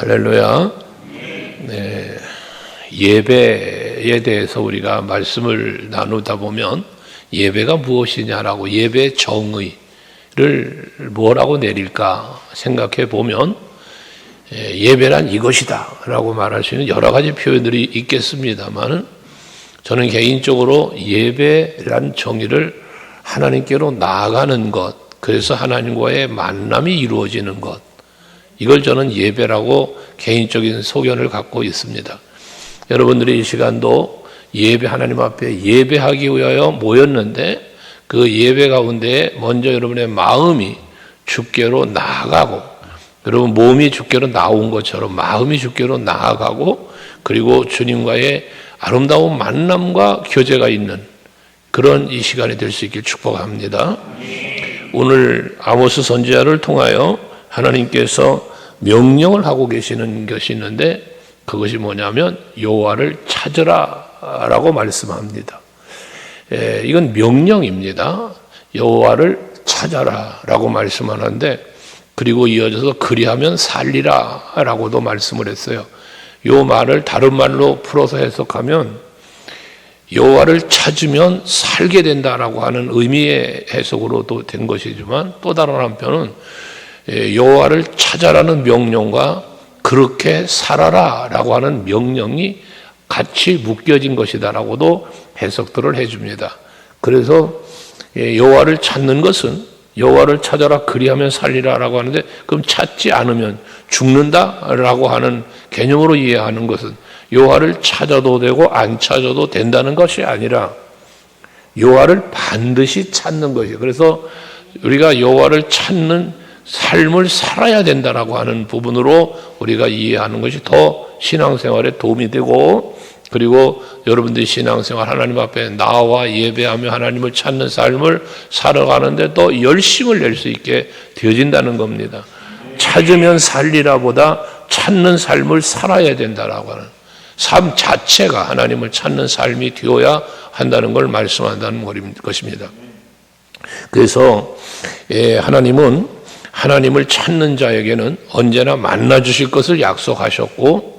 할렐루야. 네, 예배에 대해서 우리가 말씀을 나누다 보면 예배가 무엇이냐라고 예배 정의를 뭐라고 내릴까 생각해 보면 예배란 이것이다 라고 말할 수 있는 여러 가지 표현들이 있겠습니다만 저는 개인적으로 예배란 정의를 하나님께로 나아가는 것, 그래서 하나님과의 만남이 이루어지는 것, 이걸 저는 예배라고 개인적인 소견을 갖고 있습니다. 여러분들이 이 시간도 예배, 하나님 앞에 예배하기 위하여 모였는데 그 예배 가운데 먼저 여러분의 마음이 주께로 나아가고, 여러분 몸이 주께로 나온 것처럼 마음이 주께로 나아가고, 그리고 주님과의 아름다운 만남과 교제가 있는 그런 이 시간이 될 수 있길 축복합니다. 오늘 아모스 선지자를 통하여 하나님께서 명령을 하고 계시는 것이 있는데 그것이 뭐냐면 여호와를 찾으라 라고 말씀합니다. 이건 명령입니다. 여호와를 찾아라 라고 말씀하는데, 그리고 이어져서 그리하면 살리라 라고도 말씀을 했어요. 이 말을 다른 말로 풀어서 해석하면 여호와를 찾으면 살게 된다라고 하는 의미의 해석으로도 된 것이지만, 또 다른 한편은 여호와를 찾아라는 명령과 그렇게 살아라라고 하는 명령이 같이 묶여진 것이다라고도 해석들을 해줍니다. 그래서 여호와를 찾는 것은 여호와를 찾아라 그리하면 살리라라고 하는데, 그럼 찾지 않으면 죽는다라고 하는 개념으로 이해하는 것은 여호와를 찾아도 되고 안 찾아도 된다는 것이 아니라 여호와를 반드시 찾는 것이에요. 그래서 우리가 여호와를 찾는 삶을 살아야 된다라고 하는 부분으로 우리가 이해하는 것이 더 신앙생활에 도움이 되고, 그리고 여러분들이 신앙생활 하나님 앞에 나와 예배하며 하나님을 찾는 삶을 살아가는데 또 열심을 낼 수 있게 되어진다는 겁니다. 찾으면 살리라보다 찾는 삶을 살아야 된다라고 하는 삶 자체가 하나님을 찾는 삶이 되어야 한다는 걸 말씀한다는 것입니다. 그래서 하나님은 하나님을 찾는 자에게는 언제나 만나 주실 것을 약속하셨고,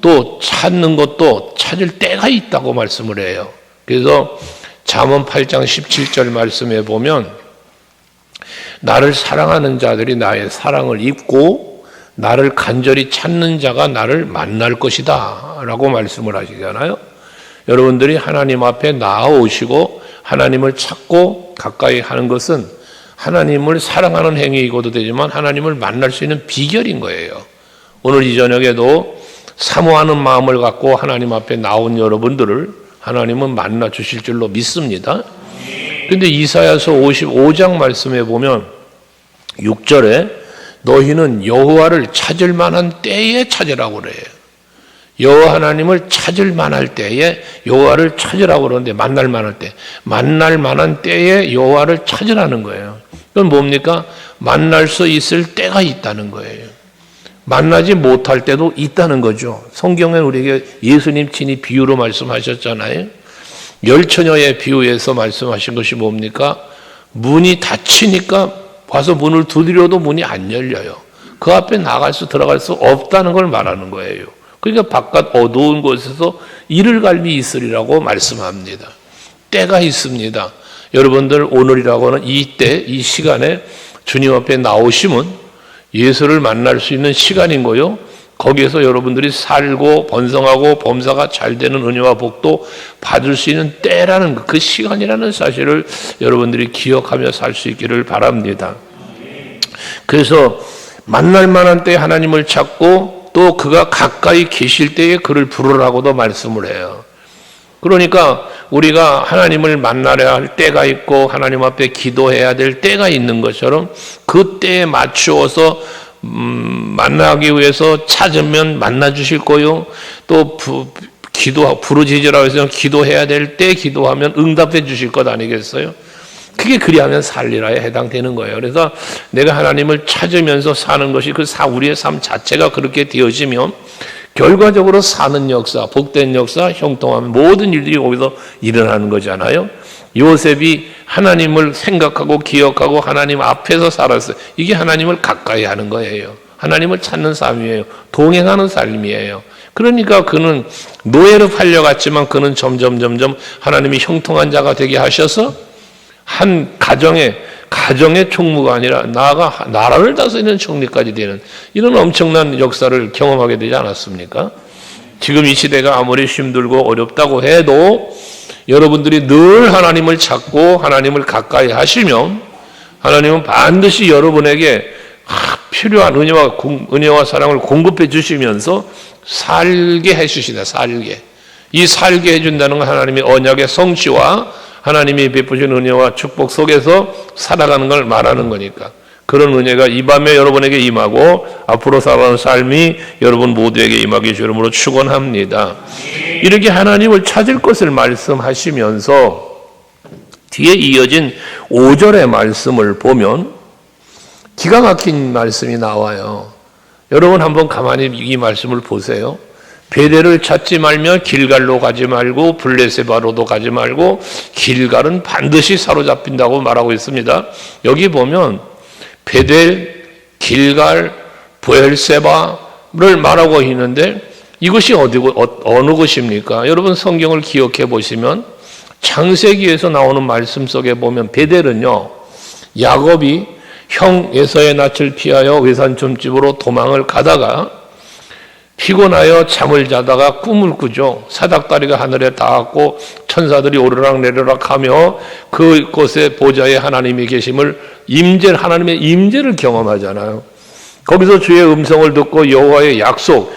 또 찾는 것도 찾을 때가 있다고 말씀을 해요. 그래서 잠언 8장 17절 말씀에 보면 나를 사랑하는 자들이 나의 사랑을 입고 나를 간절히 찾는 자가 나를 만날 것이다 라고 말씀을 하시잖아요. 여러분들이 하나님 앞에 나아오시고 하나님을 찾고 가까이 하는 것은 하나님을 사랑하는 행위이고도 되지만 하나님을 만날 수 있는 비결인 거예요. 오늘 이 저녁에도 사모하는 마음을 갖고 하나님 앞에 나온 여러분들을 하나님은 만나 주실 줄로 믿습니다. 그런데 이사야서 55장 말씀에 보면 6절에 너희는 여호와를 찾을 만한 때에 찾으라고 그래요. 여호와 하나님을 찾을 만할 때에 여호와를 찾으라고 그러는데, 만날 만할 때, 만날 만한 때에 여호와를 찾으라는 거예요. 그건 뭡니까? 만날 수 있을 때가 있다는 거예요. 만나지 못할 때도 있다는 거죠. 성경에 우리에게 예수님 친히 비유로 말씀하셨잖아요. 열처녀의 비유에서 말씀하신 것이 뭡니까? 문이 닫히니까 와서 문을 두드려도 문이 안 열려요. 그 앞에 들어갈 수 없다는 걸 말하는 거예요. 그러니까 바깥 어두운 곳에서 이를 갈미 있으리라고 말씀합니다. 때가 있습니다. 여러분들 오늘이라고 하는 이 때, 이 시간에 주님 앞에 나오시면 예수를 만날 수 있는 시간인 거요. 거기에서 여러분들이 살고 번성하고 범사가 잘 되는 은혜와 복도 받을 수 있는 때라는 그 시간이라는 사실을 여러분들이 기억하며 살 수 있기를 바랍니다. 그래서 만날 만한 때에 하나님을 찾고 또 그가 가까이 계실 때에 그를 부르라고도 말씀을 해요. 그러니까 우리가 하나님을 만나려 할 때가 있고 하나님 앞에 기도해야 될 때가 있는 것처럼 그 때에 맞추어서 만나기 위해서 찾으면 만나 주실 거요. 또 부르짖으라고 해서 기도해야 될 때 기도하면 응답해 주실 것 아니겠어요? 그게 그리하면 살리라에 해당되는 거예요. 그래서 내가 하나님을 찾으면서 사는 것이 우리의 삶 자체가 그렇게 되어지면 결과적으로 사는 역사, 복된 역사, 형통한 모든 일들이 거기서 일어나는 거잖아요. 요셉이 하나님을 생각하고 기억하고 하나님 앞에서 살았어요. 이게 하나님을 가까이 하는 거예요. 하나님을 찾는 삶이에요. 동행하는 삶이에요. 그러니까 그는 노예로 팔려갔지만 그는 점점 하나님이 형통한 자가 되게 하셔서 한 가정의 총무가 아니라 나아가 나라를 다스리는 총리까지 되는 이런 엄청난 역사를 경험하게 되지 않았습니까? 지금 이 시대가 아무리 힘들고 어렵다고 해도 여러분들이 늘 하나님을 찾고 하나님을 가까이 하시면 하나님은 반드시 여러분에게 필요한 은혜와 사랑을 공급해 주시면서 살게 해주시다. 이 살게 해준다는 건 하나님의 언약의 성취와 하나님이 베푸신 은혜와 축복 속에서 살아가는 걸 말하는 거니까 그런 은혜가 이 밤에 여러분에게 임하고 앞으로 살아가는 삶이 여러분 모두에게 임하기 주름으로 축원합니다. 이렇게 하나님을 찾을 것을 말씀하시면서 뒤에 이어진 5절의 말씀을 보면 기가 막힌 말씀이 나와요. 여러분 한번 가만히 이 말씀을 보세요. 베델을 찾지 말며 길갈로 가지 말고 블레세바로도 가지 말고 길갈은 반드시 사로잡힌다고 말하고 있습니다. 여기 보면 베델, 길갈, 브엘세바를 말하고 있는데 이것이 어느 곳입니까? 여러분 성경을 기억해 보시면 창세기에서 나오는 말씀 속에 보면 베델은요, 야곱이 형 에서의 낯을 피하여 외산점집으로 도망을 가다가 피곤하여 잠을 자다가 꿈을 꾸죠. 사닥다리가 하늘에 닿았고 천사들이 오르락 내리락 하며 그곳에 보좌에 하나님이 계심을 하나님의 임재를 경험하잖아요. 거기서 주의 음성을 듣고 여호와의 약속,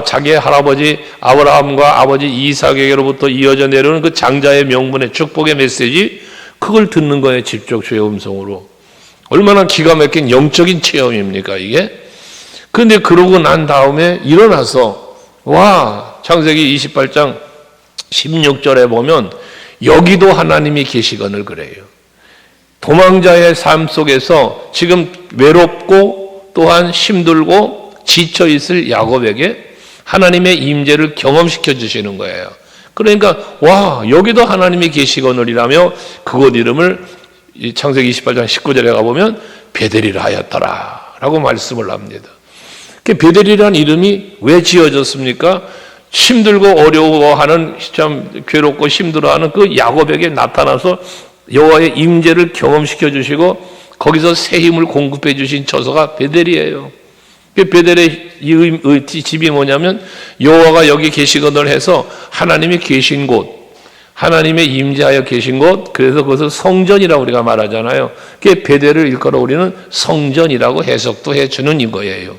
자기의 할아버지 아브라함과 아버지 이삭에게로부터 이어져 내려오는 그 장자의 명분의 축복의 메시지, 그걸 듣는 거예요. 직접 주의 음성으로. 얼마나 기가 막힌 영적인 체험입니까 이게? 그런데 그러고 난 다음에 일어나서 창세기 28장 16절에 보면 여기도 하나님이 계시거늘 그래요. 도망자의 삶 속에서 지금 외롭고 또한 힘들고 지쳐있을 야곱에게 하나님의 임재를 경험시켜 주시는 거예요. 그러니까 여기도 하나님이 계시거늘이라며 그곳 이름을 창세기 28장 19절에 가보면 베델이라 하였더라 라고 말씀을 합니다. 베델이라는 이름이 왜 지어졌습니까? 힘들고 어려워하는, 참 괴롭고 힘들어하는 그 야곱에게 나타나서 여호와의 임재를 경험시켜 주시고 거기서 새 힘을 공급해 주신 처소가 베델이에요. 베델의 집이 뭐냐면 여호와가 여기 계시거늘 해서 하나님이 계신 곳, 하나님의 임재하여 계신 곳, 그래서 그것을 성전이라고 우리가 말하잖아요. 그게 베델을 일컬어 우리는 성전이라고 해석도 해주는 이거예요.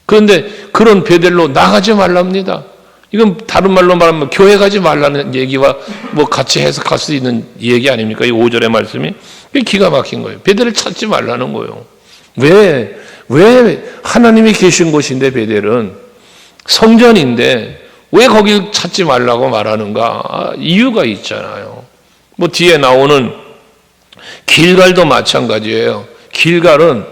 그런데 그런 베델로 나가지 말랍니다. 이건 다른 말로 말하면 교회 가지 말라는 얘기와 같이 해석할 수 있는 얘기 아닙니까? 이 5절의 말씀이. 기가 막힌 거예요. 베델을 찾지 말라는 거예요. 왜 하나님이 계신 곳인데 베델은 성전인데 왜 거길 찾지 말라고 말하는가? 이유가 있잖아요. 뒤에 나오는 길갈도 마찬가지예요. 길갈은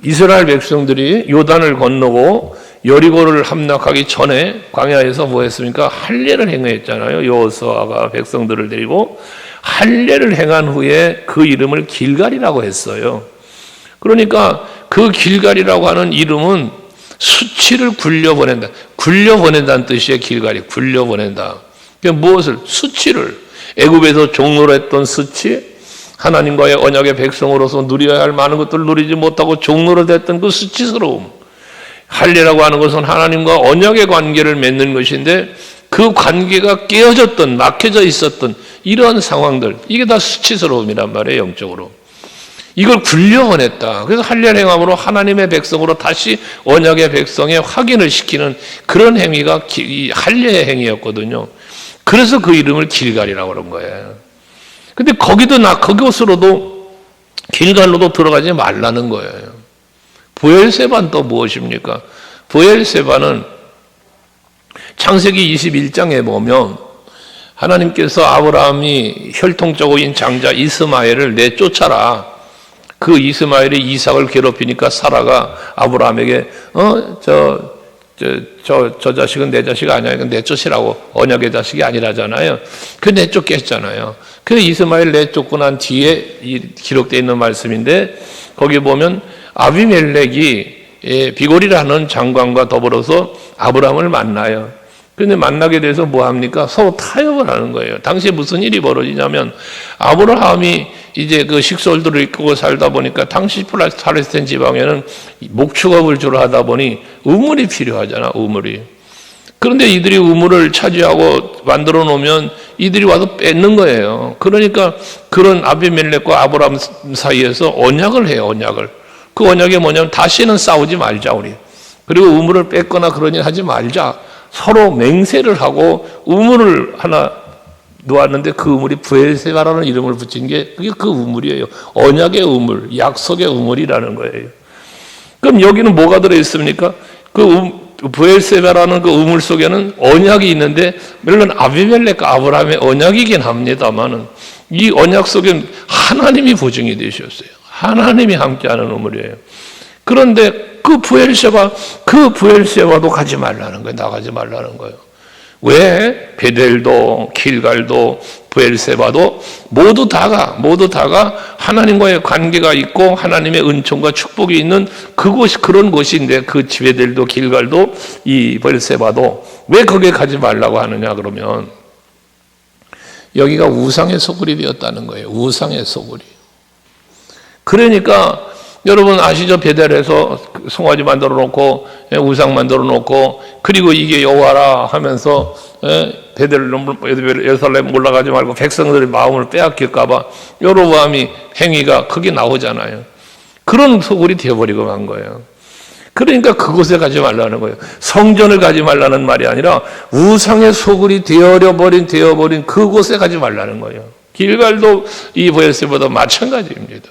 이스라엘 백성들이 요단을 건너고 여리고를 함락하기 전에 광야에서 뭐 했습니까? 할례를 행했잖아요. 여호수아가 백성들을 데리고 할례를 행한 후에 그 이름을 길갈이라고 했어요. 그러니까 그 길갈이라고 하는 이름은 수치를 굴려보낸다. 굴려보낸다는 뜻이에요. 길갈이 굴려보낸다. 그러니까 무엇을? 수치를. 애굽에서 종로로 했던 수치, 하나님과의 언약의 백성으로서 누려야 할 많은 것들을 누리지 못하고 종로로 됐던 그 수치스러움. 할례라고 하는 것은 하나님과 언약의 관계를 맺는 것인데 그 관계가 깨어졌던, 막혀져 있었던 이러한 상황들, 이게 다 수치스러움이란 말이에요. 영적으로. 이걸 굴려보냈다. 그래서 할례를 행함으로 하나님의 백성으로 다시 언약의 백성에 확인을 시키는 그런 행위가 할례의 행위였거든요. 그래서 그 이름을 길갈이라고 그런 거예요. 근데 그곳으로도 길갈로도 들어가지 말라는 거예요. 브엘세바는 또 무엇입니까? 브엘세바는 창세기 21장에 보면 하나님께서 아브라함이 혈통적인 장자 이스마엘을 내쫓아라. 그 이스마엘이 이삭을 괴롭히니까 사라가 아브라함에게 저 자식은 내 자식 아니야. 이건 내쫓으라고. 언약의 자식이 아니라잖아요. 그 내쫓게 했잖아요. 그래서 이스마엘 내쫓고 난 뒤에 기록되어 있는 말씀인데 거기 보면 아비멜렉이 비골이라는 장관과 더불어서 아브라함을 만나요. 그런데 만나게 돼서 뭐 합니까? 서로 타협을 하는 거예요. 당시에 무슨 일이 벌어지냐면 아브라함이 이제 그 식솔들을 이끌고 살다 보니까 당시 팔레스타인 지방에는 목축업을 주로 하다 보니 우물이 필요하잖아, 우물이. 그런데 이들이 우물을 차지하고 만들어 놓으면 이들이 와서 뺏는 거예요. 그러니까 그런 아비멜렉과 아브라함 사이에서 언약을 해요, 언약을. 그 언약이 뭐냐면 다시는 싸우지 말자, 우리. 그리고 우물을 뺏거나 그런 일 하지 말자. 서로 맹세를 하고 우물을 하나 놓았는데 그 우물이 브엘세바라는 이름을 붙인 게 그게 그 우물이에요. 언약의 우물, 약속의 우물이라는 거예요. 그럼 여기는 뭐가 들어있습니까? 브엘세바라는 그 우물 속에는 언약이 있는데 물론 아비멜렉과 아브라함의 언약이긴 합니다만은 이 언약 속에 하나님이 보증이 되셨어요. 하나님이 함께하는 우물이에요. 그런데 그 브엘세바도 가지 말라는 거예요. 나가지 말라는 거예요. 왜? 베델도 길갈도 브엘세바도 모두 다가 하나님과의 관계가 있고 하나님의 은총과 축복이 있는 그곳이 그런 곳인데 그 베델도 길갈도 이 브엘세바도 왜 거기에 가지 말라고 하느냐 그러면 여기가 우상의 소굴이 되었다는 거예요. 우상의 소굴이. 그러니까 여러분 아시죠? 베델에서 송아지 만들어 놓고 우상 만들어 놓고 그리고 이게 여호와라 하면서 예루살렘 올라가지 말고 백성들의 마음을 빼앗길까 봐 여로보암이 행위가 크게 나오잖아요. 그런 소굴이 되어버리고 만 거예요. 그러니까 그곳에 가지 말라는 거예요. 성전을 가지 말라는 말이 아니라 우상의 소굴이 되어버린 그곳에 가지 말라는 거예요. 길갈도 이 브엘세바도 마찬가지입니다.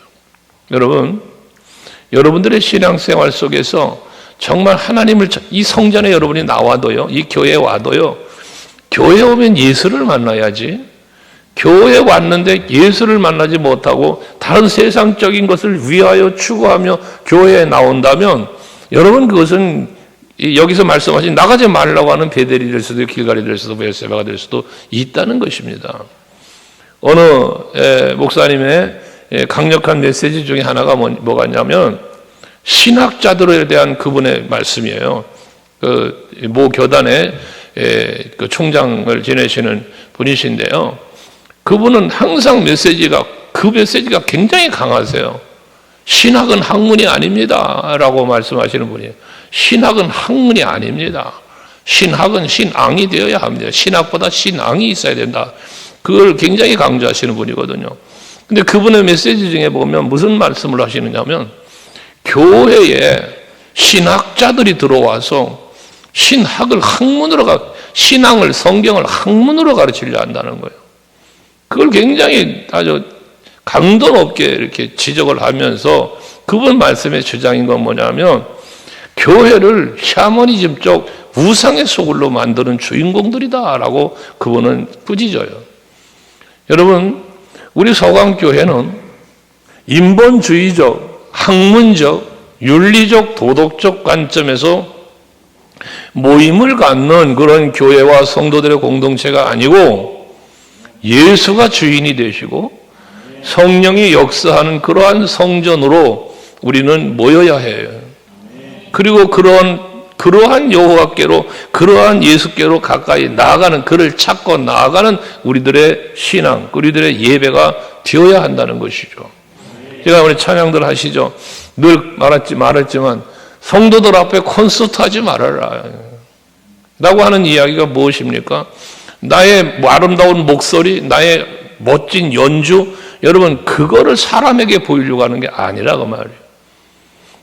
여러분들의 신앙생활 속에서 정말 하나님을 이 성전에 여러분이 나와도요, 이 교회에 와도요, 교회에 오면 예수를 만나야지. 교회에 왔는데 예수를 만나지 못하고 다른 세상적인 것을 위하여 추구하며 교회에 나온다면 여러분 그것은 여기서 말씀하신 나가지 말라고 하는 베델이 될 수도 길갈이 될 수도 브엘세바가 될 수도 있다는 것입니다. 어느 목사님의 강력한 메시지 중에 하나가 뭐가 있냐면 신학자들에 대한 그분의 말씀이에요. 모 교단의 그 총장을 지내시는 분이신데요. 그분은 항상 그 메시지가 굉장히 강하세요. 신학은 학문이 아닙니다 라고 말씀하시는 분이에요. 신학은 학문이 아닙니다. 신학은 신앙이 되어야 합니다. 신학보다 신앙이 있어야 된다. 그걸 굉장히 강조하시는 분이거든요. 근데 그분의 메시지 중에 보면 무슨 말씀을 하시느냐면 교회에 신학자들이 들어와서 신학을 신앙을 성경을 학문으로 가르치려 한다는 거예요. 그걸 굉장히 아주 강도 높게 이렇게 지적을 하면서 그분 말씀의 주장인 건 뭐냐면 교회를 샤머니즘 쪽 우상의 소굴로 만드는 주인공들이다라고 그분은 꾸짖어요. 여러분, 우리 서강교회는 인본주의적, 학문적, 윤리적, 도덕적 관점에서 모임을 갖는 그런 교회와 성도들의 공동체가 아니고 예수가 주인이 되시고 성령이 역사하는 그러한 성전으로 우리는 모여야 해요. 그리고 그러한 여호와께로, 그러한 예수께로 가까이 나아가는, 그를 찾고 나아가는 우리들의 신앙, 우리들의 예배가 되어야 한다는 것이죠. 제가 우리 찬양들 하시죠. 늘 말했지만 성도들 앞에 콘서트 하지 말아라 라고 하는 이야기가 무엇입니까? 나의 아름다운 목소리, 나의 멋진 연주, 여러분 그거를 사람에게 보이려고 하는 게 아니라고 말이에요.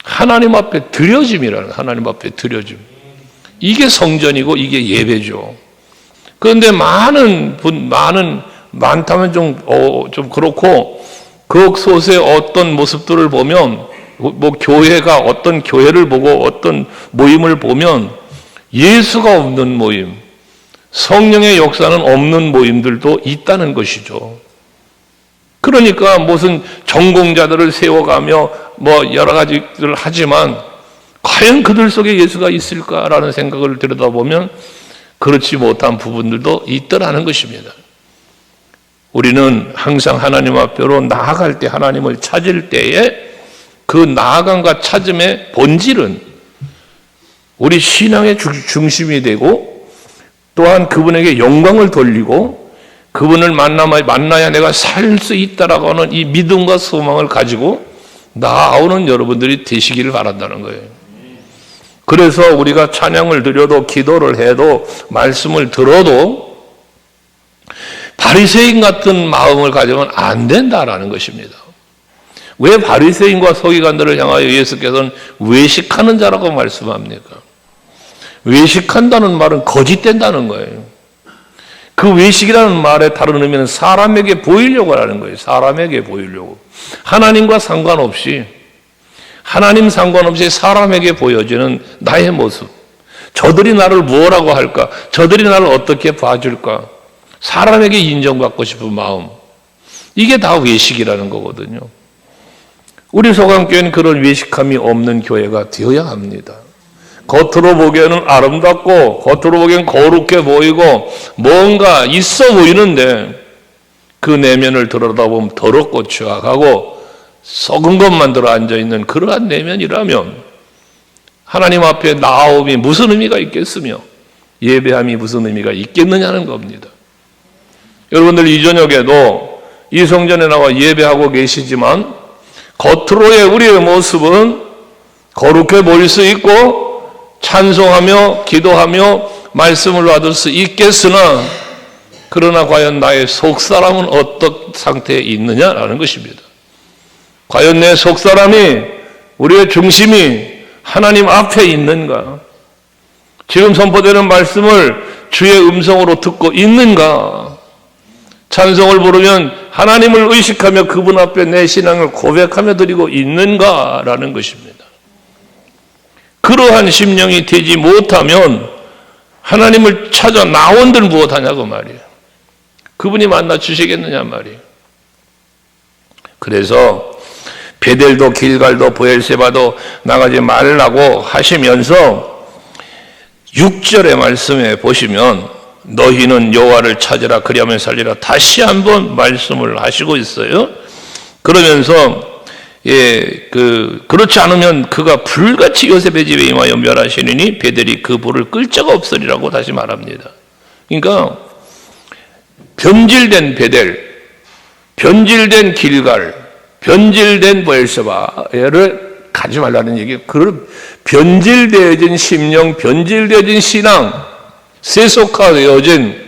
하나님 앞에 드려짐이라는, 하나님 앞에 드려짐. 이게 성전이고 이게 예배죠. 그런데 많다면 좀 그렇고 그 곳의 어떤 모습들을 보면 교회가 어떤 교회를 보고 어떤 모임을 보면 예수가 없는 모임, 성령의 역사는 없는 모임들도 있다는 것이죠. 그러니까 무슨 전공자들을 세워가며 여러 가지를 하지만 과연 그들 속에 예수가 있을까라는 생각을 들여다보면 그렇지 못한 부분들도 있더라는 것입니다. 우리는 항상 하나님 앞으로 나아갈 때, 하나님을 찾을 때에 그 나아감과 찾음의 본질은 우리 신앙의 중심이 되고 또한 그분에게 영광을 돌리고 그분을 만나야 내가 살 수 있다라고 하는 이 믿음과 소망을 가지고 나아오는 여러분들이 되시기를 바란다는 거예요. 그래서 우리가 찬양을 드려도 기도를 해도 말씀을 들어도 바리새인 같은 마음을 가지면 안 된다라는 것입니다. 왜 바리새인과 서기관들을 향하여 예수께서는 외식하는 자라고 말씀합니까? 외식한다는 말은 거짓된다는 거예요. 그 외식이라는 말의 다른 의미는 사람에게 보이려고 하는 거예요. 사람에게 보이려고. 하나님과 상관없이 사람에게 보여지는 나의 모습. 저들이 나를 뭐라고 할까? 저들이 나를 어떻게 봐줄까? 사람에게 인정받고 싶은 마음. 이게 다 외식이라는 거거든요. 우리 소강교회는 그런 외식함이 없는 교회가 되어야 합니다. 겉으로 보기에는 아름답고 겉으로 보기엔 거룩해 보이고 뭔가 있어 보이는데 그 내면을 들여다보면 더럽고 추악하고 썩은 것만 들어 앉아있는 그러한 내면이라면 하나님 앞에 나아옴이 무슨 의미가 있겠으며 예배함이 무슨 의미가 있겠느냐는 겁니다. 여러분들 이 저녁에도 이 성전에 나와 예배하고 계시지만 겉으로의 우리의 모습은 거룩해 보일 수 있고 찬송하며 기도하며 말씀을 받을 수 있겠으나 그러나 과연 나의 속사람은 어떤 상태에 있느냐라는 것입니다. 과연 내 속사람이 우리의 중심이 하나님 앞에 있는가? 지금 선포되는 말씀을 주의 음성으로 듣고 있는가? 찬송을 부르면 하나님을 의식하며 그분 앞에 내 신앙을 고백하며 드리고 있는가라는 것입니다. 그러한 심령이 되지 못하면 하나님을 찾아 나온들 무엇하냐고 말이에요. 그분이 만나 주시겠느냐 말이에요. 그래서 베델도 길갈도 브엘세바도 나가지 말라고 하시면서 6절의 말씀에 보시면 너희는 여호와를 찾으라 그리하면 살리라 다시 한번 말씀을 하시고 있어요. 그러면서 그렇지 않으면 그가 불같이 요셉의 집에 임하여 멸하시리니 베델이 그 불을 끌 자가 없으리라고 다시 말합니다. 그러니까 변질된 베델, 변질된 길갈, 변질된 브엘세바를 가지 말라는 얘기예요. 그 변질되어진 심령, 변질되어진 신앙, 세속화되어진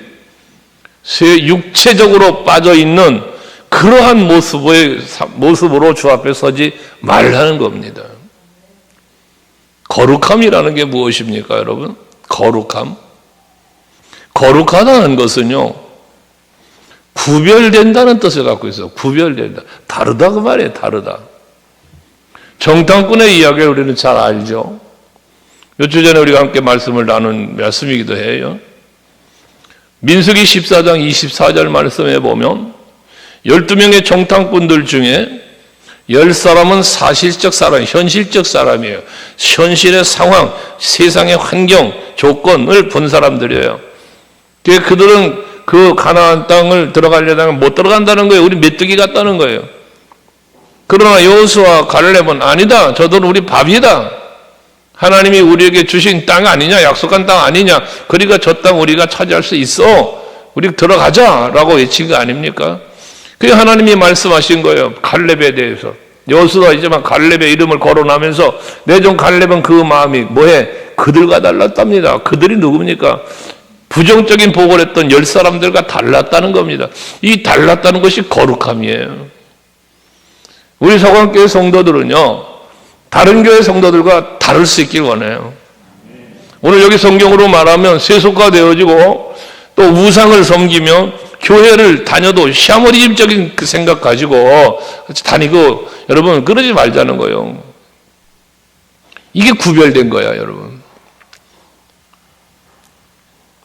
육체적으로 빠져있는 그러한 모습으로 주 앞에 서지 말라는 겁니다. 거룩함이라는 게 무엇입니까, 여러분? 거룩함? 거룩하다는 것은요, 구별된다는 뜻을 갖고 있어요. 구별된다. 다르다 그 말이에요. 다르다. 정탐꾼의 이야기를 우리는 잘 알죠. 몇 주 전에 우리가 함께 말씀을 나눈 말씀이기도 해요. 민수기 14장 24절 말씀에 보면 12명의 정탐꾼들 중에 10사람은 사실적 사람, 현실적 사람이에요. 현실의 상황, 세상의 환경, 조건을 본 사람들이에요. 그들은 그 가나안 땅을 들어가려다가 못 들어간다는 거예요. 우리 메뚜기 같다는 거예요. 그러나 여호수아 갈렙은 아니다. 저들은 우리 밥이다. 하나님이 우리에게 주신 땅 아니냐, 약속한 땅 아니냐. 그러니까 저 땅 우리가 차지할 수 있어. 우리 들어가자라고 외친 거 아닙니까? 그게 하나님이 말씀하신 거예요. 갈렙에 대해서. 여호수아이지만 갈렙의 이름을 거론하면서 내 종 갈렙은 그 마음이 뭐해? 그들과 달랐답니다. 그들이 누굽니까? 부정적인 보고를 했던 10사람들과 달랐다는 겁니다. 이 달랐다는 것이 거룩함이에요. 우리 서강교회 성도들은요, 다른 교회 성도들과 다를 수 있길 원해요. 오늘 여기 성경으로 말하면 세속화되어지고 또 우상을 섬기며 교회를 다녀도 샤머니즘적인 그 생각 가지고 다니고 여러분 그러지 말자는 거예요. 이게 구별된 거야, 여러분.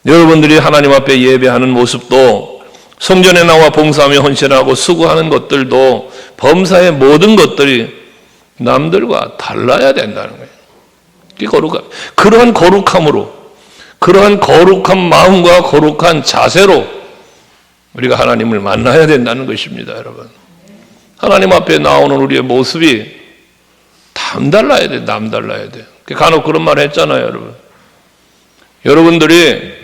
여러분들이 하나님 앞에 예배하는 모습도 성전에 나와 봉사하며 헌신하고 수고하는 것들도 범사의 모든 것들이 남들과 달라야 된다는 거예요. 이게 거룩함. 그러한 거룩함으로, 그러한 거룩한 마음과 거룩한 자세로 우리가 하나님을 만나야 된다는 것입니다, 여러분. 하나님 앞에 나오는 우리의 모습이 남달라야 돼, 남달라야 돼. 간혹 그런 말 했잖아요, 여러분. 여러분들이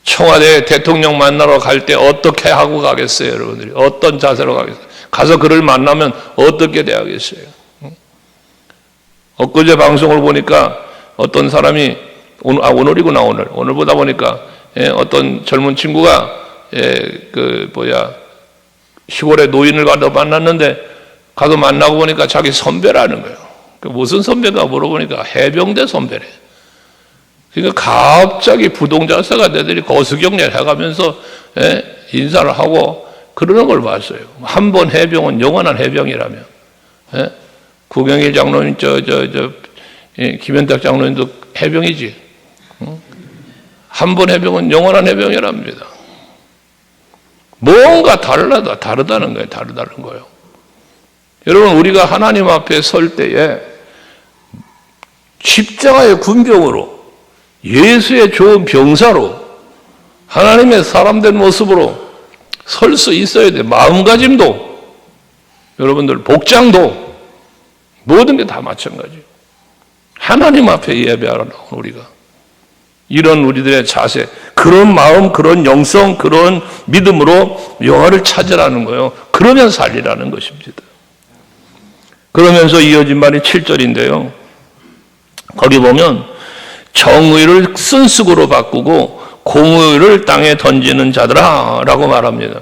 청와대 대통령 만나러 갈 때 어떻게 하고 가겠어요, 여러분들이? 어떤 자세로 가겠어요? 가서 그를 만나면 어떻게 돼야겠어요? 엊그제 방송을 보니까 어떤 사람이, 오늘이구나, 오늘 보다 보니까, 어떤 젊은 친구가, 시골에 노인을 가서 만났는데, 가서 만나고 보니까 자기 선배라는 거예요. 무슨 선배가 물어보니까 해병대 선배래. 그러니까 갑자기 부동자세가 되더니 거수경례를 해가면서 인사를 하고 그러는 걸 봤어요. 한 번 해병은 영원한 해병이라며. 구경일 장로님, 김현탁 장로님도 해병이지. 한 번 해병은 영원한 해병이랍니다. 뭔가 다르다는 거예요. 다르다는 거예요. 여러분, 우리가 하나님 앞에 설 때에 십자가의 군병으로, 예수의 좋은 병사로, 하나님의 사람된 모습으로 설 수 있어야 돼. 마음가짐도, 여러분들 복장도, 모든 게 다 마찬가지예요. 하나님 앞에 예배하러 나온 우리가 이런 우리들의 자세, 그런 마음, 그런 영성, 그런 믿음으로 영화를 찾으라는 거예요. 그러면 살리라는 것입니다. 그러면서 이어진 말이 7절인데요. 거기 보면 정의를 쓴쑥으로 바꾸고 공의를 땅에 던지는 자들아 라고 말합니다.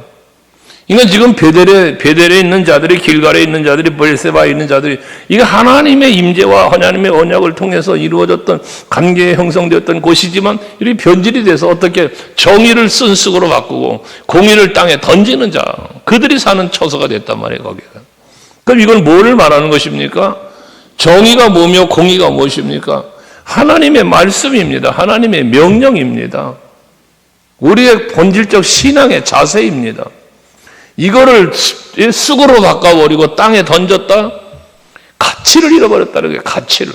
이건 지금 베델에 있는 자들이, 길갈에 있는 자들이, 브엘세바에 있는 자들이, 이게 하나님의 임재와 하나님의 언약을 통해서 이루어졌던 관계에 형성되었던 곳이지만 이렇게 변질이 돼서 어떻게 정의를 쓴쑥으로 바꾸고 공의를 땅에 던지는 자, 그들이 사는 처소가 됐단 말이에요, 거기가. 그럼 이건 뭐를 말하는 것입니까? 정의가 뭐며 공의가 무엇입니까? 하나님의 말씀입니다. 하나님의 명령입니다. 우리의 본질적 신앙의 자세입니다. 이거를 쑥으로 바꿔버리고 땅에 던졌다? 가치를 잃어버렸다는 거예요. 가치를.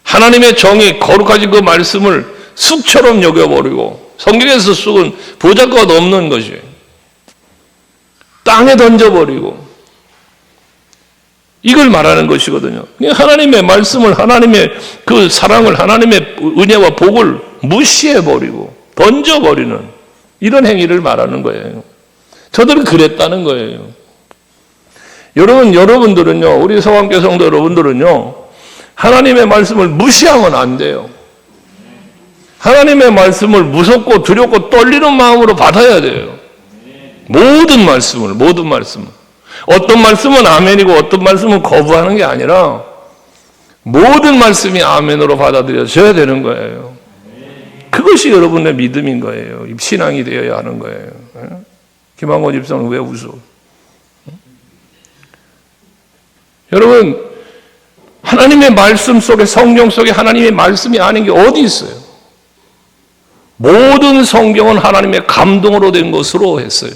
하나님의 정의, 거룩하신 그 말씀을 쑥처럼 여겨버리고, 성경에서 쑥은 보잘것 없는 것이에요. 땅에 던져버리고, 이걸 말하는 것이거든요. 하나님의 말씀을, 하나님의 그 사랑을, 하나님의 은혜와 복을 무시해버리고 던져버리는 이런 행위를 말하는 거예요. 저들은 그랬다는 거예요. 여러분들은요, 우리 서강교 성도 여러분들은요, 하나님의 말씀을 무시하면 안 돼요. 하나님의 말씀을 무섭고 두렵고 떨리는 마음으로 받아야 돼요. 모든 말씀을. 어떤 말씀은 아멘이고 어떤 말씀은 거부하는 게 아니라 모든 말씀이 아멘으로 받아들여져야 되는 거예요. 그것이 여러분의 믿음인 거예요. 신앙이 되어야 하는 거예요. 김한권 집사는 왜 웃어? 여러분, 하나님의 말씀 속에, 성경 속에 하나님의 말씀이 아닌 게 어디 있어요? 모든 성경은 하나님의 감동으로 된 것으로 했어요.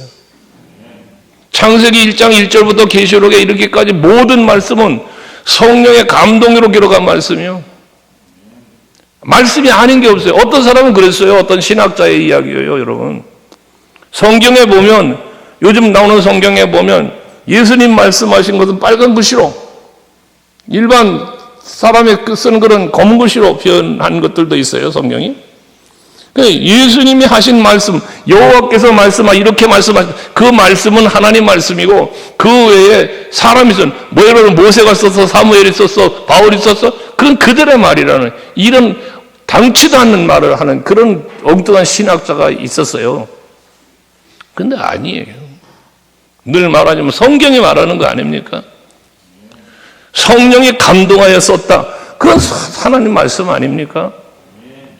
창세기 1장 1절부터 계시록에 이르기까지 모든 말씀은 성령의 감동으로 기록한 말씀이요. 말씀이 아닌 게 없어요. 어떤 사람은 그랬어요. 어떤 신학자의 이야기예요, 여러분. 성경에 보면, 요즘 나오는 성경에 보면 예수님 말씀하신 것은 빨간 글씨로, 일반 사람이 쓰는 그런 검은 글씨로 표현한 것들도 있어요, 성경이. 예수님이 하신 말씀, 여호와께서 이렇게 말씀하신 그 말씀은 하나님 말씀이고, 그 외에 사람이 쓴, 예를 들면 모세가 썼어, 사무엘이 썼어, 바울이 썼어, 그건 그들의 말이라는, 이런 당치도 않는 말을 하는 그런 엉뚱한 신학자가 있었어요. 근데 아니에요. 늘 말하자면 성경이 말하는 거 아닙니까? 성령이 감동하여 썼다. 그건 하나님 말씀 아닙니까?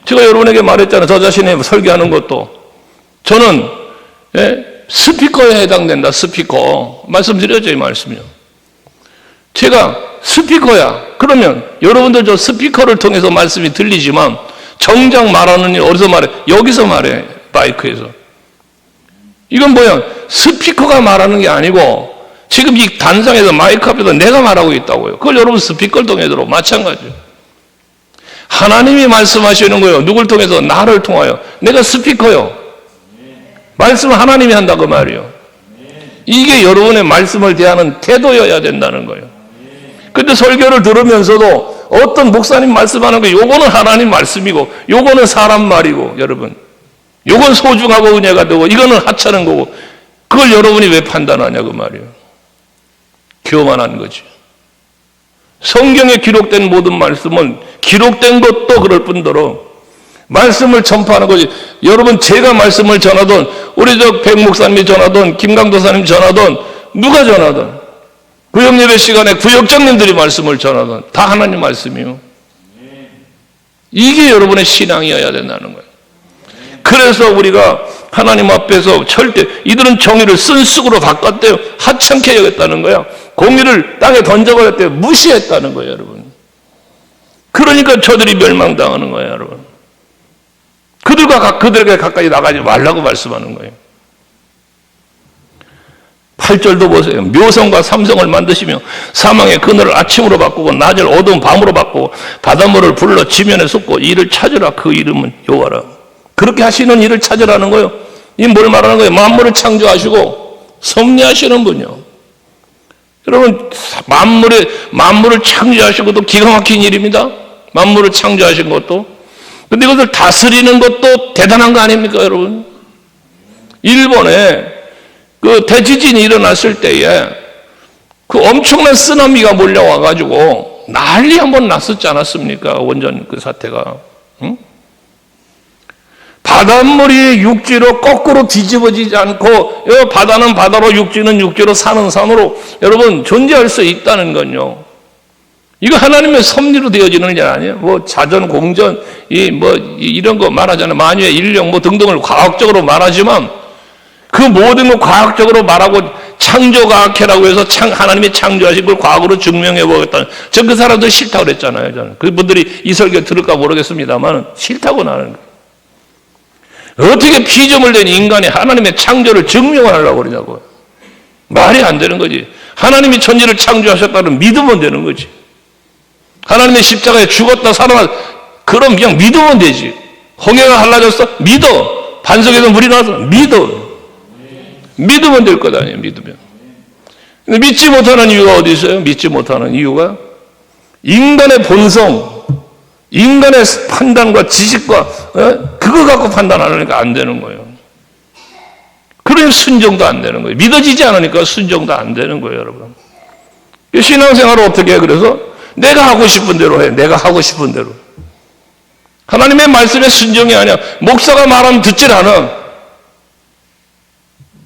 제가 여러분에게 말했잖아요. 저 자신이 설교하는 것도. 저는 스피커에 해당된다. 스피커. 말씀드렸죠, 이 말씀이요. 제가 스피커야. 그러면 여러분들 저 스피커를 통해서 말씀이 들리지만 정작 말하는 일 어디서 말해? 여기서 말해. 마이크에서. 이건 뭐야? 스피커가 말하는 게 아니고 지금 이 단상에서 마이크 앞에서 내가 말하고 있다고요. 그걸 여러분 스피커를 통해 들어. 마찬가지예요. 하나님이 말씀하시는 거예요. 누굴 통해서? 나를 통하여. 내가 스피커요. 말씀을 하나님이 한다 그 말이에요. 이게 여러분의 말씀을 대하는 태도여야 된다는 거예요. 근데 설교를 들으면서도 어떤 목사님 말씀하는 거 요거는 하나님 말씀이고 요거는 사람 말이고 여러분 요건 소중하고 은혜가 되고 이거는 하찮은 거고 그걸 여러분이 왜 판단하냐 그 말이에요. 교만한 거지. 성경에 기록된 모든 말씀은 기록된 것도 그럴 뿐더러 말씀을 전파하는 거지. 여러분 제가 말씀을 전하던 우리 백 목사님이 전하던 김강도사님 전하던 누가 전하던 구역예배 시간에 구역장님들이 말씀을 전하던 다 하나님 말씀이요. 이게 여러분의 신앙이어야 된다는 거예요. 그래서 우리가 하나님 앞에서 절대 이들은 정의를 쓴쑥으로 바꿨대요. 하찮게 여겼다는 거야. 공의를 땅에 던져버렸대요. 무시했다는 거예요, 여러분. 그러니까 저들이 멸망당하는 거예요, 여러분. 그들에게 가까이 나가지 말라고 말씀하는 거예요. 8절도 보세요. 묘성과 삼성을 만드시며 사망의 그늘을 아침으로 바꾸고 낮을 어두운 밤으로 바꾸고 바닷물을 불러 지면에 쏟고 이를 찾으라. 그 이름은 여호와라. 그렇게 하시는 일을 찾으라는 거예요. 이 뭘 말하는 거예요? 만물을 창조하시고 섭리하시는 분이요. 여러분 만물을 창조하시고도 기가 막힌 일입니다. 만물을 창조하신 것도. 근데 이것을 다스리는 것도 대단한 거 아닙니까, 여러분? 일본에 그 대지진이 일어났을 때에 그 엄청난 쓰나미가 몰려와가지고 난리 한번 났었지 않았습니까? 원전 그 사태가. 응? 바닷물이 육지로 거꾸로 뒤집어지지 않고 바다는 바다로 육지는 육지로 산은 산으로 여러분 존재할 수 있다는 건요. 이거 하나님의 섭리로 되어지는 게 아니에요. 뭐 자전, 공전, 이런 거 말하잖아요. 만유의 인력 뭐 등등을 과학적으로 말하지만 그 모든 걸 과학적으로 말하고 창조과학회라고 해서 하나님이 창조하신 걸 과학으로 증명해 보겠다는 전 그 사람들 싫다고 그랬잖아요. 저는 그분들이 이 설교 들을까 모르겠습니다만 싫다고 나는 거예요. 어떻게 피조물 된 인간이 하나님의 창조를 증명하려고 그러냐고요. 말이 안 되는 거지. 하나님이 천지를 창조하셨다는 믿으면 되는 거지. 하나님의 십자가에 죽었다 살아났다 그럼 그냥 믿으면 되지. 홍해가 갈라졌어? 믿어. 반석에서 물이 나왔어? 믿어. 믿으면 될 것 아니에요. 믿으면. 근데 믿지 못하는 이유가 어디 있어요? 믿지 못하는 이유가 인간의 본성, 인간의 판단과 지식과 그거 갖고 판단 안 하니까 안 되는 거예요. 그러니 순종도 안 되는 거예요. 믿어지지 않으니까 순종도 안 되는 거예요, 여러분. 신앙생활을 어떻게 해? 그래서 내가 하고 싶은 대로 해. 내가 하고 싶은 대로. 하나님의 말씀에 순종이 아니야. 목사가 말하면 듣질 않아.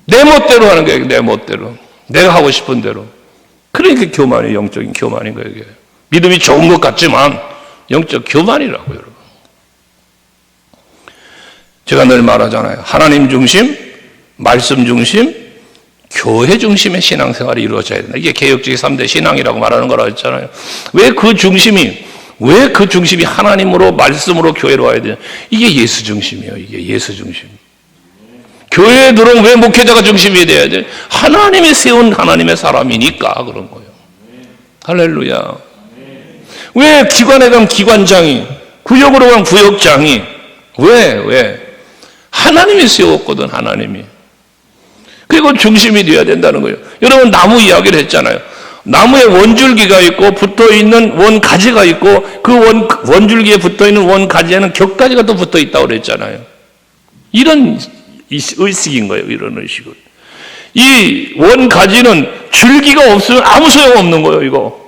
내 멋대로 하는 거예요. 내 멋대로. 내가 하고 싶은 대로. 그러니까 교만이 영적인 교만인 거예요. 이게. 믿음이 좋은 것 같지만 영적 교만이라고요, 여러분. 제가 늘 말하잖아요. 하나님 중심, 말씀 중심, 교회 중심의 신앙생활이 이루어져야 된다. 이게 개혁주의 3대 신앙이라고 말하는 거라고 했잖아요. 왜 그 중심이 하나님으로, 말씀으로 교회로 와야 되냐. 이게 예수 중심이에요. 이게 예수 중심. 교회에 들어오면 왜 목회자가 중심이 돼야 돼? 하나님이 세운 하나님의 사람이니까 그런 거예요. 할렐루야. 왜 기관에 가면 기관장이, 구역으로 가면 구역장이, 왜? 하나님이 세웠거든, 하나님이. 그리고 중심이 되어야 된다는 거예요. 여러분, 나무 이야기를 했잖아요. 나무에 원줄기가 있고 붙어있는 원가지가 있고 그 원줄기에 붙어있는 원가지에는 격가지가 또 붙어있다고 그랬잖아요. 이런 의식인 거예요, 이런 의식은. 이 원가지는 줄기가 없으면 아무 소용없는 거예요, 이거.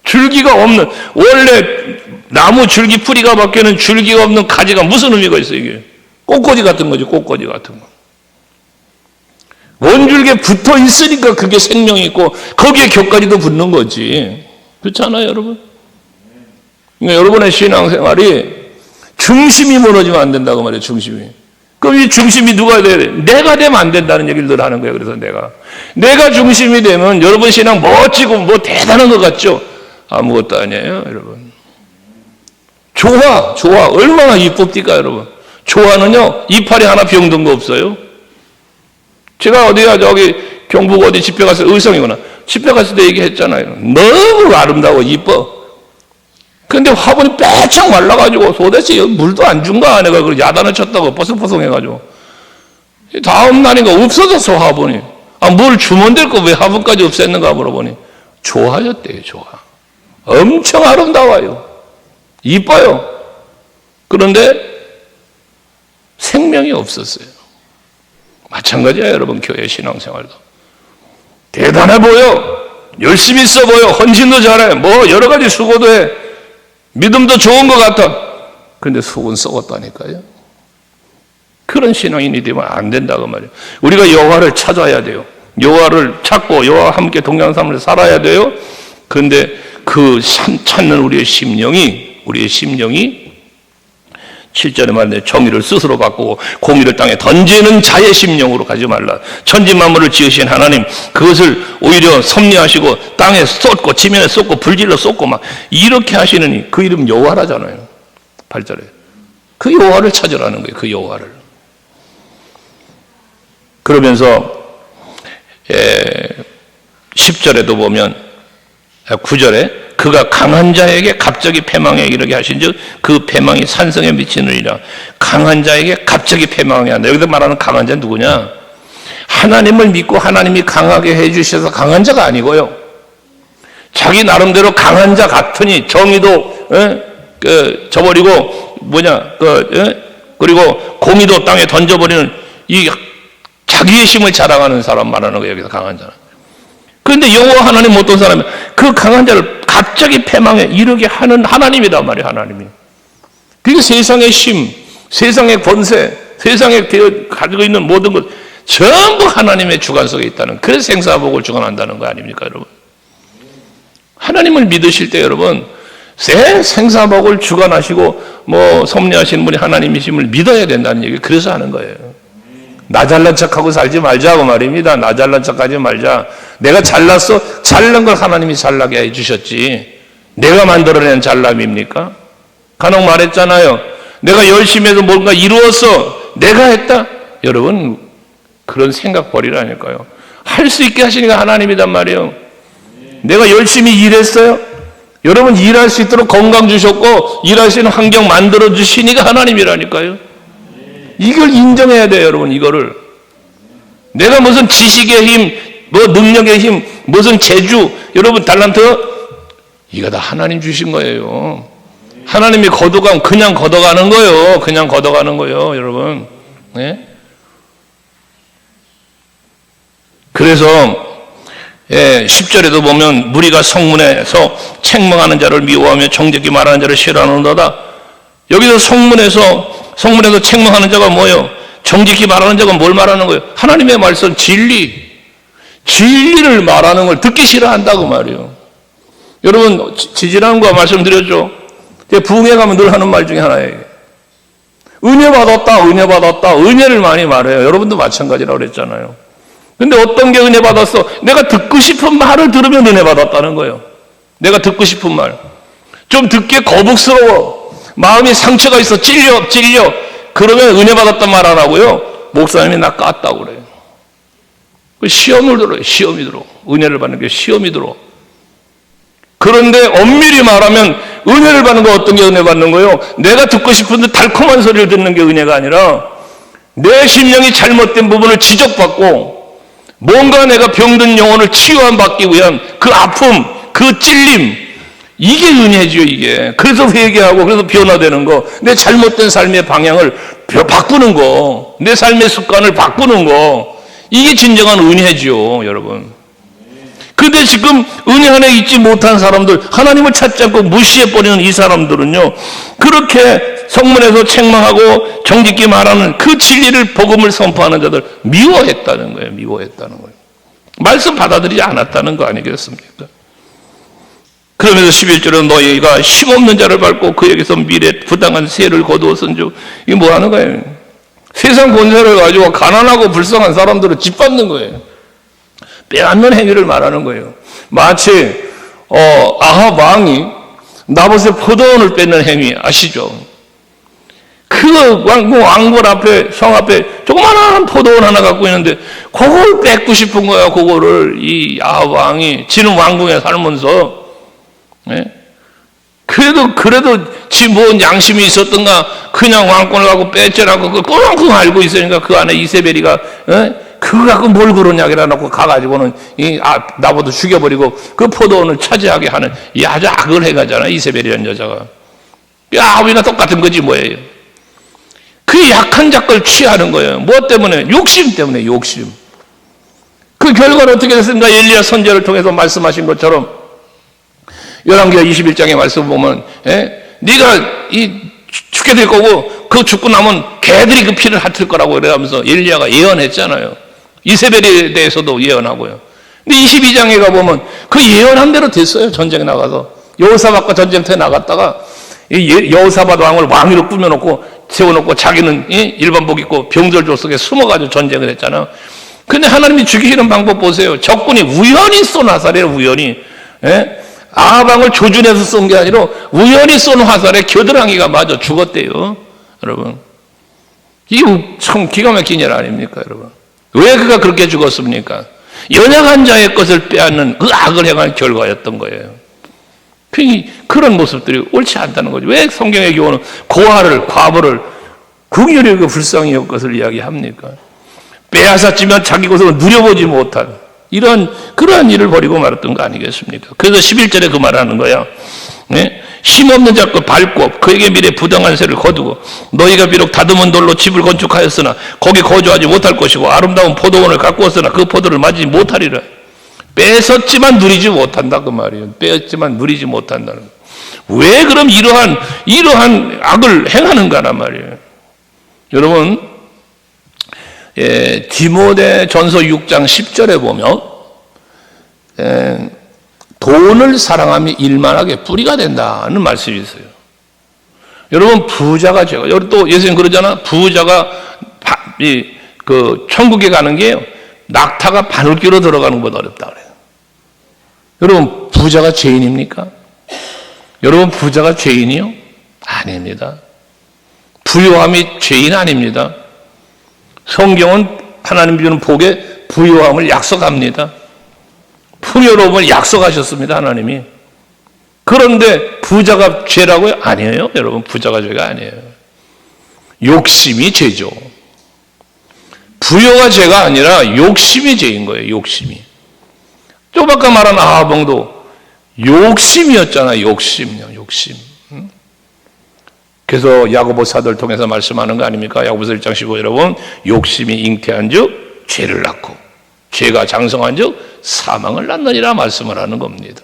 줄기가 없는, 원래 나무 줄기 뿌리가 밖에는 줄기가 없는 가지가 무슨 의미가 있어요, 이게? 꽃꽂이 같은 거죠, 꽃꽂이 같은 거. 원줄기에 붙어 있으니까 그게 생명이 있고, 거기에 격가지도 붙는 거지. 그렇지 않아요, 여러분? 그러니까 여러분의 신앙생활이 중심이 무너지면 안 된다고 말이에요, 중심이. 그럼 이 중심이 누가 돼야 돼? 내가 되면 안 된다는 얘기를 늘 하는 거예요, 그래서 내가 중심이 되면 여러분 신앙 멋지고 뭐 대단한 것 같죠? 아무것도 아니에요, 여러분. 좋아. 얼마나 이쁩니까, 여러분? 좋아는요, 이파리 하나 병든 거 없어요. 제가 저기 경북 어디 집회 갔을 때, 의성이구나. 집회 갔을 때 얘기했잖아요. 너무 아름다워, 이뻐. 근데 화분이 빼창 말라가지고 도대체 물도 안 준가? 내가 야단을 쳤다고 뽀송뽀송해가지고. 다음 날인가 없어졌어, 화분이. 뭘 주면 될 거 왜 화분까지 없앴는가 물어보니 좋아졌대요. 좋아. 엄청 아름다워요. 이뻐요. 그런데 생명이 없었어요. 마찬가지야 여러분. 교회 신앙생활도 대단해 보여, 열심히 있어 보여, 헌신도 잘해, 뭐 여러 가지 수고도 해, 믿음도 좋은 것 같아. 그런데 속은 썩었다니까요. 그런 신앙인이 되면 안 된다고 말이에요. 우리가 여호와를 찾아야 돼요. 여호와를 찾고 여호와와 함께 동행하는 삶을 살아야 돼요. 그런데 그 찾는 우리의 심령이 7절에 말하는 정의를 스스로 바꾸고 공의를 땅에 던지는 자의 심령으로 가지 말라. 천지 만물을 지으신 하나님, 그것을 오히려 섭리하시고 땅에 쏟고 지면에 쏟고 불질러 쏟고 막 이렇게 하시느니 그 이름 여호와라잖아요. 8절에 그 여호와를 찾으라는 거예요. 그 여호와를. 그러면서 10절에도 보면 9절에 그가 강한 자에게 갑자기 패망에 이르게 하신즉 그 패망이 산성에 미치느니라. 강한 자에게 갑자기 패망하게 한다. 여기서 말하는 강한 자는 누구냐? 하나님을 믿고 하나님이 강하게 해주셔서 강한 자가 아니고요, 자기 나름대로 강한 자 같으니 정의도 저버리고 그리고 공의도 땅에 던져버리는 이 자기의 힘을 자랑하는 사람 말하는 거예요. 여기서 강한 자는. 그런데 여호와 하나님 어떤 사람이 그 강한 자를 갑자기 패망에 이르게 하는 하나님이란 말이에요. 하나님이. 그게 세상의 힘, 세상의 권세, 세상에 가지고 있는 모든 것 전부 하나님의 주관 속에 있다는, 그래서 생사복을 주관한다는 거 아닙니까 여러분? 하나님을 믿으실 때 여러분 생사복을 주관하시고 뭐 섭리하시는 분이 하나님이심을 믿어야 된다는 얘기, 그래서 하는 거예요. 나 잘난 척하고 살지 말자고 말입니다. 나 잘난 척하지 말자. 내가 잘났어? 잘난 걸 하나님이 잘나게 해주셨지, 내가 만들어낸 잘남입니까? 간혹 말했잖아요. 내가 열심히 해서 뭔가 이루었어, 내가 했다. 여러분 그런 생각 버리라니까요. 할 수 있게 하시니까 하나님이란 말이에요. 내가 열심히 일했어요? 여러분 일할 수 있도록 건강 주셨고 일할 수 있는 환경 만들어 주시니까 하나님이라니까요. 이걸 인정해야 돼요 여러분. 이거를 내가 무슨 지식의 힘, 뭐 능력의 힘, 무슨 재주, 여러분 달란트, 이거 다 하나님 주신 거예요. 하나님이 거둬가면 그냥 걷어가는 거예요. 그냥 걷어가는 거예요 여러분. 네? 그래서 10절에도 보면 무리가 성문에서 책망하는 자를 미워하며 정직히 말하는 자를 싫어하는도다. 여기서 성문에서 책망하는 자가 뭐예요? 정직히 말하는 자가 뭘 말하는 거예요? 하나님의 말씀, 진리를 말하는 걸 듣기 싫어한다고 말이에요. 여러분 지지난주에 말씀드렸죠. 부흥회 가면 늘 하는 말 중에 하나예요. 은혜 받았다, 은혜 받았다. 은혜를 많이 말해요. 여러분도 마찬가지라고 그랬잖아요. 근데 어떤 게 은혜 받았어? 내가 듣고 싶은 말을 들으면 은혜 받았다는 거예요. 내가 듣고 싶은 말. 좀 듣기에 거북스러워, 마음이 상처가 있어, 찔려. 그러면 은혜 받았단 말 안 하고요, 목사님이 나 깠다고 그래요. 시험을 들어요. 시험이 들어. 은혜를 받는 게 시험이 들어. 그런데 엄밀히 말하면 은혜를 받는 거 어떤 게 은혜 받는 거예요? 내가 듣고 싶은데 달콤한 소리를 듣는 게 은혜가 아니라 내 심령이 잘못된 부분을 지적받고 뭔가 내가 병든 영혼을 치유받기 위한 그 아픔, 그 찔림, 이게 은혜죠. 이게. 그래서 회개하고 그래서 변화되는 거, 내 잘못된 삶의 방향을 바꾸는 거, 내 삶의 습관을 바꾸는 거, 이게 진정한 은혜죠 여러분. 그런데 지금 은혜 안에 있지 못한 사람들, 하나님을 찾지 않고 무시해버리는 이 사람들은요, 그렇게 성문에서 책망하고 정직히 말하는 그 진리를, 복음을 선포하는 자들 미워했다는 거예요. 미워했다는 거예요. 말씀 받아들이지 않았다는 거 아니겠습니까? 그러면서 11절은 너희가 힘없는 자를 밟고 그에게서 미래 부당한 세를 거두었은즉, 이게 뭐 하는 거예요? 세상 권세를 가지고 가난하고 불쌍한 사람들을 짓밟는 거예요. 빼앗는 행위를 말하는 거예요. 마치 아합 왕이 나봇의 포도원을 뺏는 행위 아시죠? 그 왕궁 앞에, 성 앞에 조그마한 포도원 하나 갖고 있는데 그걸 뺏고 싶은 거야. 그거를 이 아합 왕이 지는 왕궁에 살면서. 네? 그래도 지 뭔 양심이 있었던가 그냥 왕권을 갖고 뺏져라고 그 꽁꽁 알고 있으니까 그 안에 이세벨이가 그거 갖고 뭘 그러냐 그래놓고 가가지고는 나보다 죽여버리고 그 포도원을 차지하게 하는 이 아주 악을 해가잖아. 이세벨이라는 여자가. 아합이나 똑같은 거지 뭐예요. 그 약한 작걸 취하는 거예요. 뭐 때문에? 욕심 때문에. 욕심. 그 결과는 어떻게 됐습니까? 엘리야 선지자를 통해서 말씀하신 것처럼 열왕기하 21장의 말씀 보면 네가 죽게 될 거고 그 죽고 나면 개들이 그 피를 핥을 거라고 그래가면서 엘리야가 예언했잖아요. 이세벨에 대해서도 예언하고요. 근데 22장에 가보면 그 예언한 대로 됐어요. 전쟁에 나가서 여호사밧과 전쟁터에 나갔다가 여호사밧 왕을 왕위로 꾸며놓고 세워놓고 자기는 일반복 입고 병들조 속에 숨어가지고 전쟁을 했잖아요. 근데 하나님이 죽이시는 방법 보세요. 적군이 우연히 쏜 화살이에요. 우연히. 아합왕을 조준해서 쏜 게 아니라 우연히 쏜 화살에 겨드랑이가 맞아 죽었대요. 여러분, 이거 참 기가 막힌 일 아닙니까? 여러분, 왜 그가 그렇게 죽었습니까? 연약한 자의 것을 빼앗는 그 악을 행한 결과였던 거예요. 그런 모습들이 옳지 않다는 거죠. 왜 성경의 교훈은 고아를, 과부를 긍휼히 여기고 불쌍히 여길 것을 이야기합니까? 빼앗았지만 자기 것으로 누려보지 못한 그러한 일을 벌이고 말았던 거 아니겠습니까? 그래서 11절에 그 말을 하는 거야. 힘없는 자껏 밟고 그에게 미래 부당한 세를 거두고 너희가 비록 다듬은 돌로 집을 건축하였으나 거기 거주하지 못할 것이고 아름다운 포도원을 가꾸었으나 그 포도를 맞지 못하리라. 뺏었지만 누리지 못한다 그 말이에요. 뺏었지만 누리지 못한다는 거예요. 왜 그럼 이러한 악을 행하는가란 말이에요. 여러분, 디모데전서 6장 10절에 보면 돈을 사랑하며 일만하게 뿌리가 된다는 말씀이 있어요. 여러분, 부자가 죄가, 여러분 또 예수님 그러잖아. 부자가 그 천국에 가는 게 낙타가 바늘귀로 들어가는 것보다 어렵다 그래요. 여러분, 부자가 죄인입니까? 여러분, 부자가 죄인이요? 아닙니다. 부요함이 죄인 아닙니다. 성경은 하나님 주는 복에 부요함을 약속합니다. 풍요로움을 약속하셨습니다. 하나님이. 그런데 부자가 죄라고요? 아니에요. 여러분, 부자가 죄가 아니에요. 욕심이 죄죠. 부요가 죄가 아니라 욕심이 죄인 거예요. 욕심이. 좀 아까 말한 아합왕도 욕심이었잖아요. 욕심요. 욕심. 그래서 야고보 사도를 통해서 말씀하는 거 아닙니까? 야고보서 1장 15절에 보면 욕심이 잉태한 즉 죄를 낳고 죄가 장성한 즉 사망을 낳느니라 말씀을 하는 겁니다.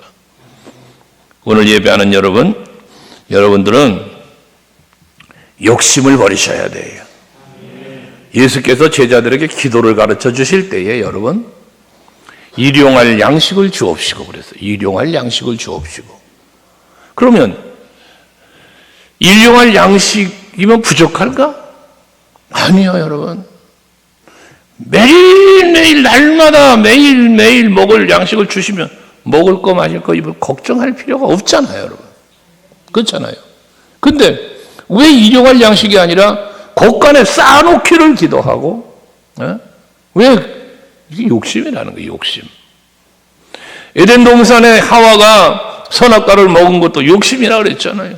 오늘 예배하는 여러분들은 욕심을 버리셔야 돼요. 예수께서 제자들에게 기도를 가르쳐 주실 때에 여러분, 일용할 양식을 주옵시고 그랬어요. 일용할 양식을 주옵시고. 그러면 일용할 양식이면 부족할까? 아니요, 여러분. 매일매일 날마다 매일매일 먹을 양식을 주시면 먹을 거 마실 거 입을 걱정할 필요가 없잖아요, 여러분. 그렇잖아요. 근데 왜 일용할 양식이 아니라 곳간에 쌓아놓기를 기도하고, 왜? 이게 욕심이라는 거예요, 욕심. 에덴 동산에 하와가 선악과를 먹은 것도 욕심이라고 그랬잖아요.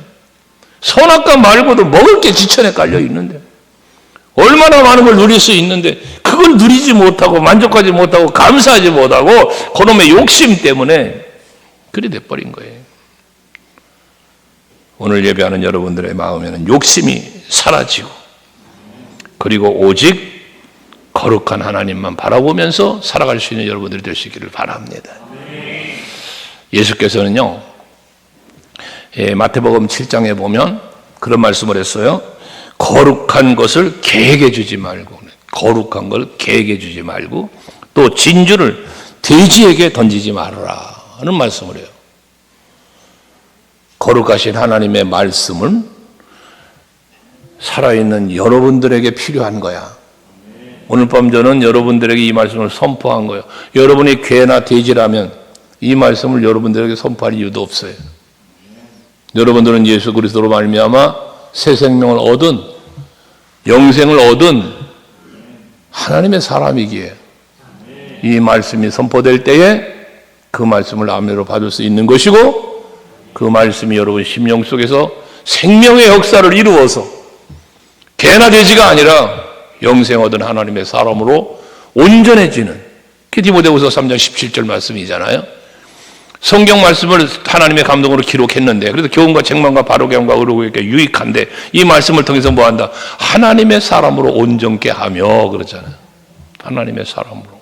선악과 말고도 먹을 게 지천에 깔려 있는데 얼마나 많은 걸 누릴 수 있는데 그걸 누리지 못하고 만족하지 못하고 감사하지 못하고 그놈의 욕심 때문에 그리 돼버린 거예요. 오늘 예배하는 여러분들의 마음에는 욕심이 사라지고 그리고 오직 거룩한 하나님만 바라보면서 살아갈 수 있는 여러분들이 되시기를 바랍니다. 예수께서는요, 마태복음 7장에 보면 그런 말씀을 했어요. 거룩한 것을 계획해 주지 말고, 거룩한 걸 계획해 주지 말고 또 진주를 돼지에게 던지지 말아라 하는 말씀을 해요. 거룩하신 하나님의 말씀은 살아있는 여러분들에게 필요한 거야. 오늘 밤 저는 여러분들에게 이 말씀을 선포한 거예요. 여러분이 개나 돼지라면 이 말씀을 여러분들에게 선포할 이유도 없어요. 여러분들은 예수 그리스도로 말미암아 새 생명을 얻은, 영생을 얻은 하나님의 사람이기에 이 말씀이 선포될 때에 그 말씀을 아멘으로 받을 수 있는 것이고, 그 말씀이 여러분 심령 속에서 생명의 역사를 이루어서 개나 돼지가 아니라 영생 얻은 하나님의 사람으로 온전해지는, 그게 디모데후서 3장 17절 말씀이잖아요. 성경 말씀을 하나님의 감동으로 기록했는데, 그래서 교훈과 책망과 바로 교훈과 의로에게 유익한데, 이 말씀을 통해서 뭐한다? 하나님의 사람으로 온전케 하며, 그러잖아요. 하나님의 사람으로.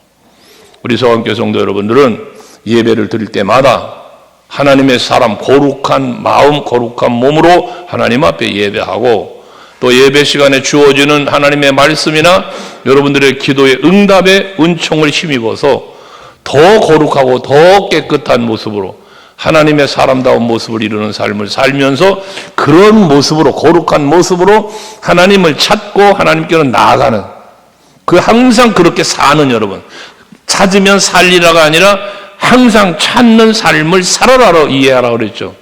우리 서원교회 성도 여러분들은 예배를 드릴 때마다 하나님의 사람, 거룩한 마음, 거룩한 몸으로 하나님 앞에 예배하고, 또 예배 시간에 주어지는 하나님의 말씀이나 여러분들의 기도의 응답의 은총을 힘입어서 더 거룩하고 더 깨끗한 모습으로 하나님의 사람다운 모습을 이루는 삶을 살면서, 그런 모습으로, 거룩한 모습으로 하나님을 찾고 하나님께로 나아가는, 그 항상 그렇게 사는 여러분, 찾으면 살리라가 아니라 항상 찾는 삶을 살아라로 이해하라고 그랬죠.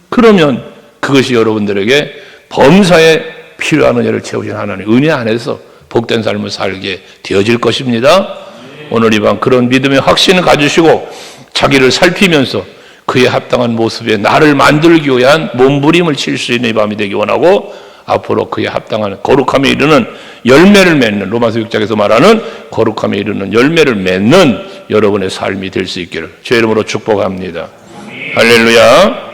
그러면 그것이 여러분들에게 범사에 필요한 은혜를 채우신 하나님 은혜 안에서 복된 삶을 살게 되어질 것입니다. 오늘 이 밤 그런 믿음의 확신을 가지시고 자기를 살피면서 그에 합당한 모습에 나를 만들기 위한 몸부림을 칠 수 있는 이 밤이 되기 원하고, 앞으로 그에 합당한 거룩함에 이르는 열매를 맺는, 로마서 6장에서 말하는 거룩함에 이르는 열매를 맺는 여러분의 삶이 될 수 있기를 주의 이름으로 축복합니다. 할렐루야.